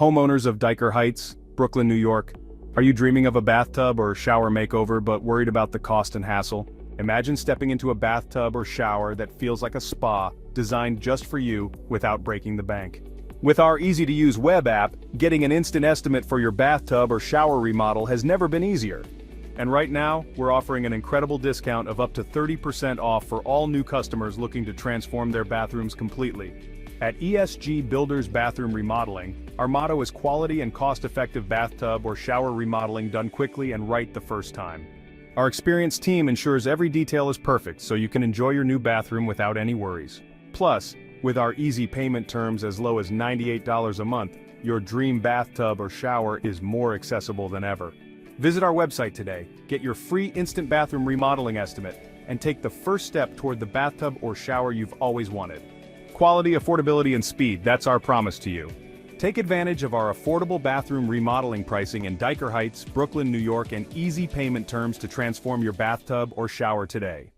Homeowners of Dyker Heights, Brooklyn, New York. Are you dreaming of a bathtub or shower makeover but worried about the cost and hassle? Imagine stepping into a bathtub or shower that feels like a spa, designed just for you, without breaking the bank. With our easy-to-use web app, getting an instant estimate for your bathtub or shower remodel has never been easier. And right now, we're offering an incredible discount of up to 30% off for all new customers looking to transform their bathrooms completely. At ESG Builders Bathroom Remodeling, our motto is quality and cost-effective bathtub or shower remodeling done quickly and right the first time. Our experienced team ensures every detail is perfect so you can enjoy your new bathroom without any worries. Plus, with our easy payment terms as low as $98 a month, your dream bathtub or shower is more accessible than ever. Visit our website today, get your free instant bathroom remodeling estimate, and take the first step toward the bathtub or shower you've always wanted. Quality, affordability, and speed, that's our promise to you. Take advantage of our affordable bathroom remodeling pricing in Dyker Heights, Brooklyn, New York, and easy payment terms to transform your bathtub or shower today.